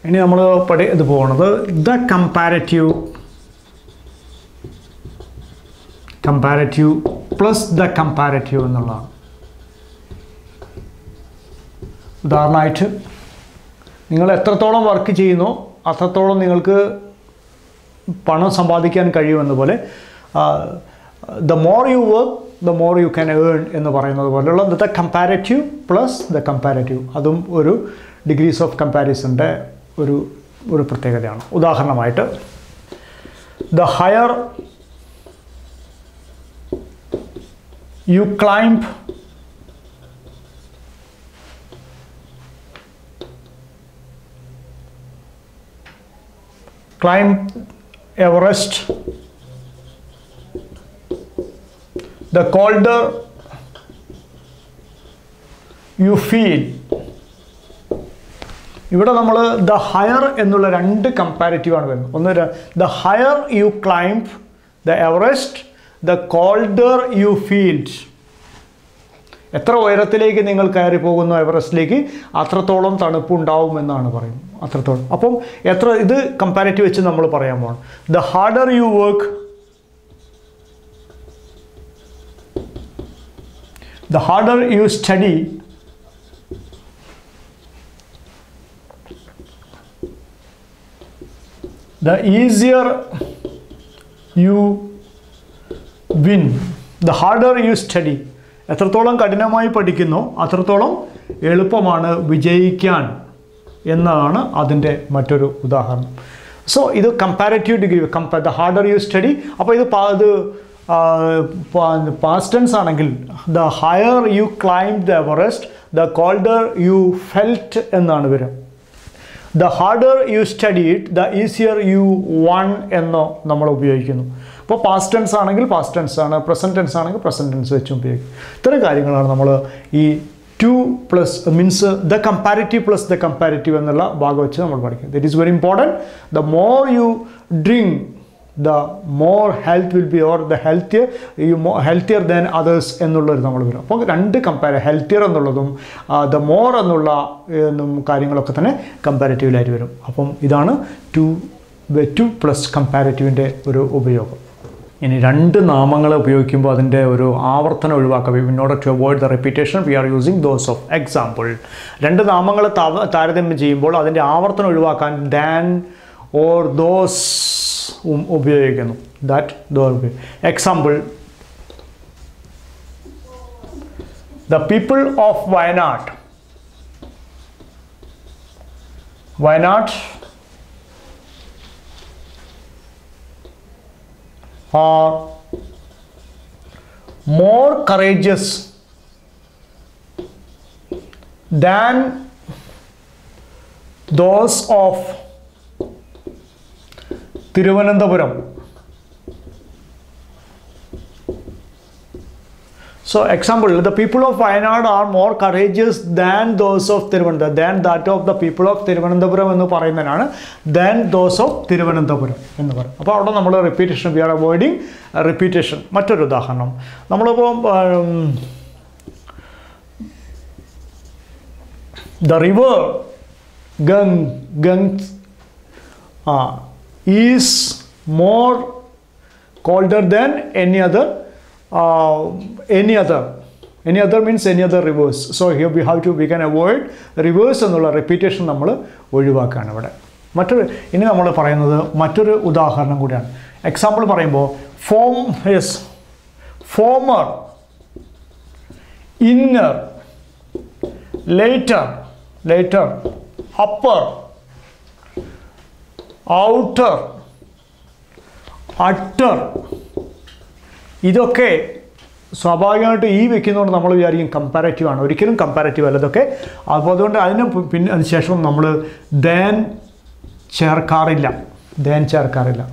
ഇനി നമ്മൾ ഇത് പോകുന്നത് the comparative plus the comparative എന്നുള്ളതാണ്. ഉദാഹരണമായിട്ട് നിങ്ങൾ എത്രത്തോളം വർക്ക് ചെയ്യുന്നോ അത്രത്തോളം നിങ്ങൾക്ക് പണം സമ്പാദിക്കാൻ കഴിയുമെന്നപോലെ the more you work the more you can earn എന്ന് പറയുന്നത് പോലെയുള്ള the comparative plus the comparative, അതും ഒരു ഡിഗ്രീസ് ഓഫ് കമ്പാരിസൻ്റെ ഒരു പ്രത്യേകതയാണ്. ഉദാഹരണമായിട്ട് the higher you climb Everest, the colder you feel. ഇവിടെ നമ്മൾ ദ ഹയർ എന്നുള്ള രണ്ട് കമ്പാരിറ്റീവാണ് വരുന്നത്. ഒന്ന് the higher you climb the Everest the colder you feel. എത്ര ഉയരത്തിലേക്ക് നിങ്ങൾ കയറി പോകുന്നു എവറസ്റ്റിലേക്ക് അത്രത്തോളം തണുപ്പുണ്ടാവുമെന്നാണ് പറയുന്നത്. അത്രത്തോളം. അപ്പം എത്ര ഇത് കമ്പാരിറ്റീവ് വെച്ച് നമ്മൾ പറയാൻ പോകണം. The harder U work the harder you study the easier you win. The harder you study. എത്രത്തോളം കഠിനമായി പഠിക്കുന്നോ അത്രത്തോളം എളുപ്പമാണ് വിജയിക്കാൻ എന്നതാണ് അതിൻ്റെ മറ്റൊരു ഉദാഹരണം. സോ ഇത് comparative degree the harder you study. അപ്പോൾ ഇത് പാസ്റ്റ് ടെൻസ് ആണെങ്കിൽ the higher you climb the Everest the colder you felt എന്നാണ് വരിക. The harder you studied the easier you won എന്നോ നമ്മൾ ഉപയോഗിക്കുന്നു. അപ്പോൾ പാസ്റ്റ് ടെൻസ് ആണെങ്കിൽ പാസ്റ്റ് ടെൻസ് ആണ്, പ്രസൻറ്റ് ടെൻസ് ആണെങ്കിൽ പ്രസൻറ്റ് ടെൻസ് വെച്ച് ഉപയോഗിക്കും. ഇത്തരം കാര്യങ്ങളാണ് നമ്മൾ ഈ 2 plus means the comparative plus the comparative എന്നുള്ള ഭാഗം വെച്ച് നമ്മൾ പഠിക്കും. That is very important. The more you drink the more health will be, or the healthier than others എന്നുള്ളത് നമ്മൾ വരും. അപ്പോൾ രണ്ട് ഹെൽത്തിയർ എന്നുള്ളതും ദ മോർ എന്നുള്ള കാര്യങ്ങളൊക്കെ തന്നെ കമ്പാരിറ്റീവിലായിട്ട് വരും. അപ്പം ഇതാണ് 2 പ്ലസ് കമ്പാരിറ്റീവിൻ്റെ ഒരു ഉപയോഗം. ഇനി രണ്ട് നാമങ്ങൾ ഉപയോഗിക്കുമ്പോൾ അതിൻ്റെ ഒരു ആവർത്തനം ഒഴിവാക്കുക. In order to avoid the repetition we are using those of example. രണ്ട് നാമങ്ങൾ താരതമ്യം ചെയ്യുമ്പോൾ അതിൻ്റെ ആവർത്തനം ഒഴിവാക്കാൻ ദാൻ ഓർ ദോസ് ഉപയോഗിക്കുന്നു. Example, the people of Wayanad are more courageous than those of Thiruvananthapuram. So example, the people of Wayanad are more courageous than those of Thiruvananthapuram. Than that of the people of Thiruvananthapuram എന്ന് പറയുന്നതാണ് than those of Thiruvananthapuram എന്ന് പറയും. അപ്പോൾ അവിടെ നമ്മൾ repetition, we are avoiding repetition. മറ്റൊരു ഉദാഹരണം, നമ്മളിപ്പോൾ the river Ganges is more colder than any other means any other rivers. So here we can avoid rivers എന്നുള്ള റിപ്പീറ്റേഷൻ നമ്മൾ ഒഴിവാക്കുകയാണ് ഇവിടെ. ഇനി നമ്മൾ പറയുന്നത് മറ്റൊരു ഉദാഹരണം കൂടിയാണ്. എക്സാമ്പിൾ പറയുമ്പോൾ former, inner, later, upper, outer, utter, ഇതൊക്കെ സ്വാഭാവികമായിട്ട് ഈ വെക്കുന്നതുകൊണ്ട് നമ്മൾ വിചാരിക്കും കമ്പാരറ്റീവ് ആണ്. ഒരിക്കലും കമ്പാരറ്റീവ് അല്ല ഇതൊക്കെ. അപ്പോൾ അതുകൊണ്ട് അതിനുശേഷം നമ്മൾ ദാൻ ചേർക്കാറില്ല.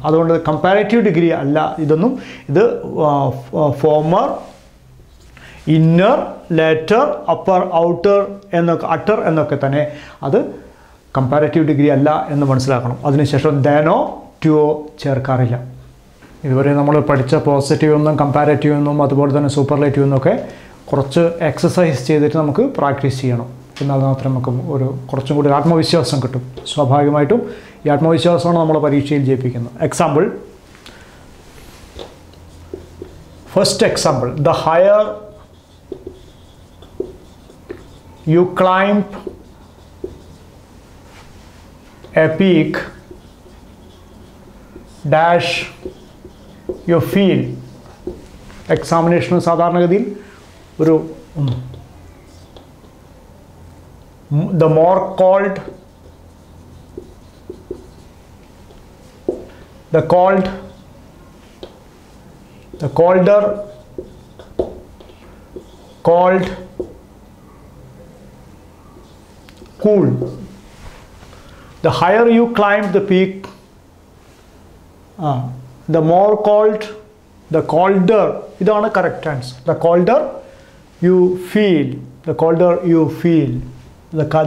അതുകൊണ്ട് കമ്പാരറ്റീവ് ഡിഗ്രി അല്ല ഇതൊന്നും. ഇത് former, inner, later, upper, outer എന്നൊക്കെ അട്ടർ എന്നൊക്കെ തന്നെ അത് കമ്പാരറ്റീവ് ഡിഗ്രി അല്ല എന്ന് മനസ്സിലാക്കണം. അതിനുശേഷം ദാനോ ടുവോ ചേർക്കാറില്ല. ഇതുവരെ നമ്മൾ പഠിച്ച പോസിറ്റീവ് എന്നും കമ്പാരറ്റീവ് എന്നും അതുപോലെ തന്നെ സൂപ്പർലേറ്റീവ് എന്നൊക്കെ കുറച്ച് എക്സസൈസ് ചെയ്തിട്ട് നമുക്ക് പ്രാക്ടീസ് ചെയ്യണം. എന്നാൽ മാത്രമേ നമുക്ക് ഒരു കുറച്ചും കൂടി ആത്മവിശ്വാസം കിട്ടും. സ്വാഭാവികമായിട്ടും ഈ ആത്മവിശ്വാസമാണ് നമ്മളെ പരീക്ഷയിൽ ജയിപ്പിക്കുന്നത്. Example, first example, the higher you climb a peak dash you feel. എക്സാമിനേഷന് സാധാരണഗതിയിൽ ഒരു the more called, the colder, called, cool. The higher you climb the peak, the more cold, the colder. ഇതാണ് correct answer. The colder you feel, the colder you feel.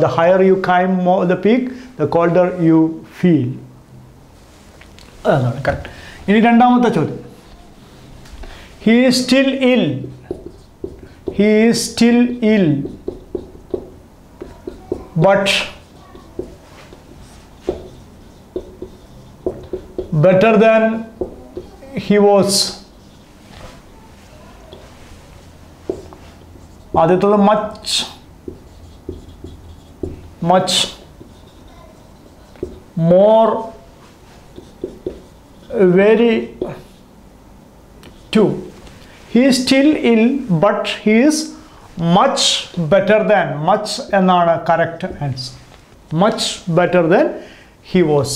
The higher you climb the peak, the colder you feel. അതാണ് correct. ഇനി രണ്ടാമത്തെ ചോദ്യം, he is still ill, he is still ill, but better than he was. ആദ്യത്തത് much more, very too. He is still ill, but he is much better than. Much എന്നാണ് correct answer. Much better than he was.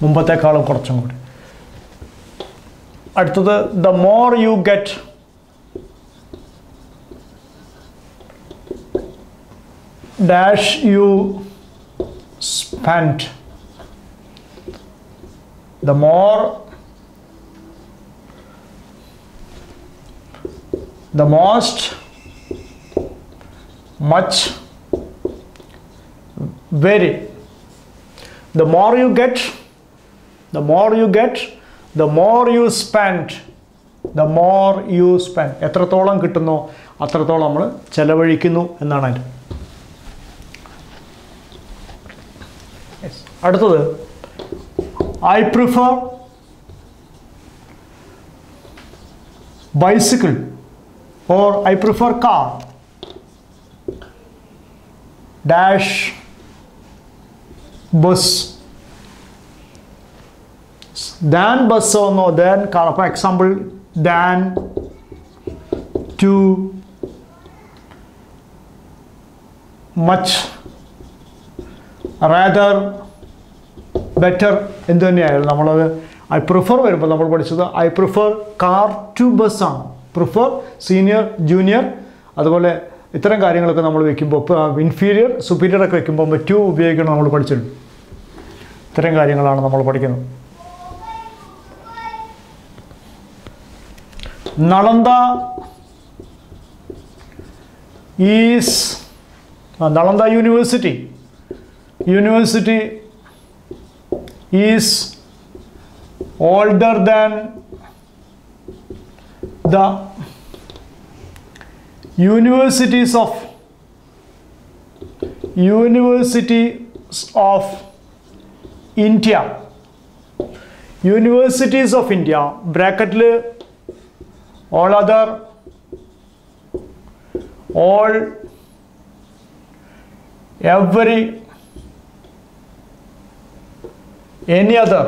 മുമ്പത്തെക്കാളും കുറച്ചും കൂടി. അടുത്തത്, the more you get, dash you spent. The more, the most, much, very. The more you get, the more you get, the more you spend, the more you spend. എത്രത്തോളം കിട്ടുന്നോ അത്രത്തോളം നമ്മൾ ചെലവഴിക്കുന്നു എന്നാണ് അതിൻ്റെ. അടുത്തത്, I prefer bicycle or I prefer car dash bus. Than bus or no than car. For example, than, to, much, rather, better എന്ത് തന്നെയായിരുന്നു നമ്മളത്. ഐ പ്രിഫർ വരുമ്പോൾ നമ്മൾ പഠിച്ചത് I prefer car to bus ആണ്. പ്രിഫർ, സീനിയർ, ജൂനിയർ, അതുപോലെ ഇത്തരം കാര്യങ്ങളൊക്കെ നമ്മൾ വെക്കുമ്പോൾ ഇൻഫീരിയർ, സുപ്പീരിയർ ഒക്കെ വെക്കുമ്പോൾ ടു ഉപയോഗിക്കണം നമ്മൾ പഠിച്ചിട്ടുണ്ട്. ഇത്തരം കാര്യങ്ങളാണ് നമ്മൾ പഠിക്കുന്നത്. Nalanda is, Nalanda university is older than the universities of India. Universities of India bracket all other, all, every, any other.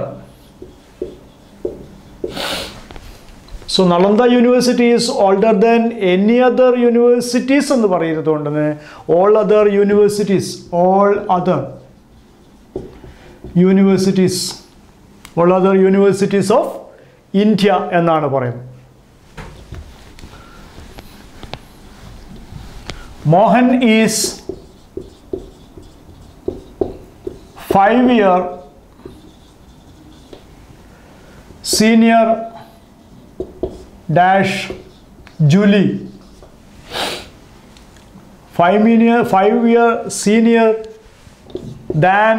So Nalanda University is older than any other universities എന്ന് പറയുന്നത് കൊണ്ട് തന്നെ all other universities, all other universities, all other universities of India എന്നാണ് പറയുന്നത്. Mohan is 5-year senior dash Julie. 5-year senior than,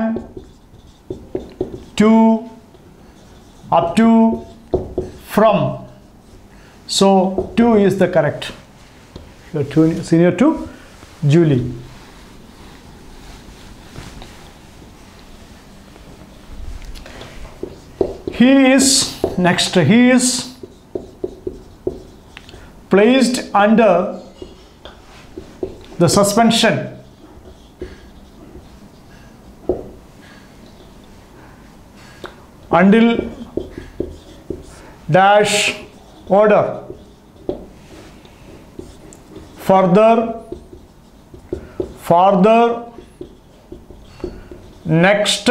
to, up to, from. So 2 is the correct. you're senior to Julie. He is placed under the suspension until dash order further next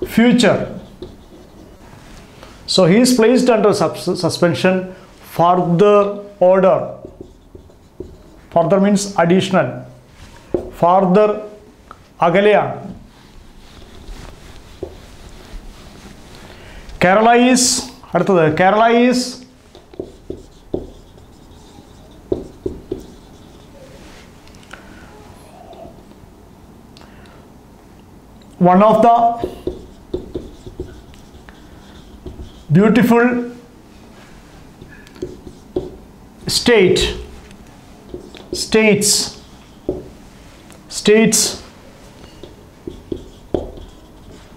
future. So he is placed under suspension further order. Further means additional. Further agaleyan. Kerala is one of the beautiful states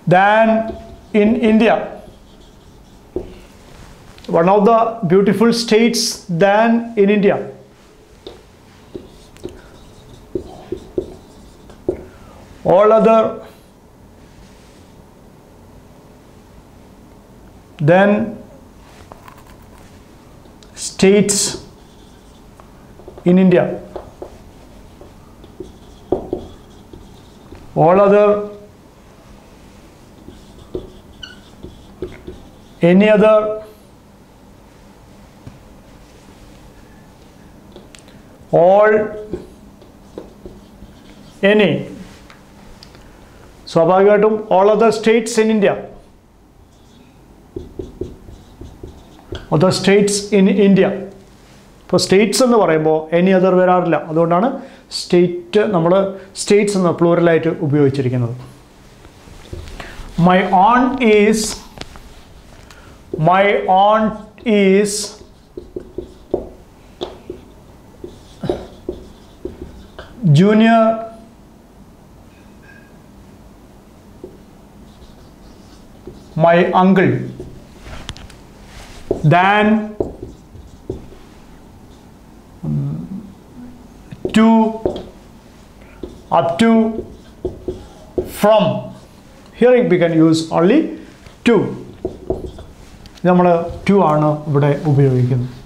than in India. One of the beautiful states than in India. All other than states in India. All other, any other, all, any. Swabhagavayitum all other states in India. Other states in India. For states എന്ന് പറയുമ്പോൾ any other വരാറില്ല. അതുകൊണ്ടാണ് state നമ്മൾ states എന്ന plural ആയിട്ട് ഉപയോഗിച്ചിരിക്കുന്നത്. My aunt is junior my uncle than to up to from. Here we can use only to. നമ്മൾ to ആണ് ഇവിടെ ഉപയോഗിക്കുന്നത്.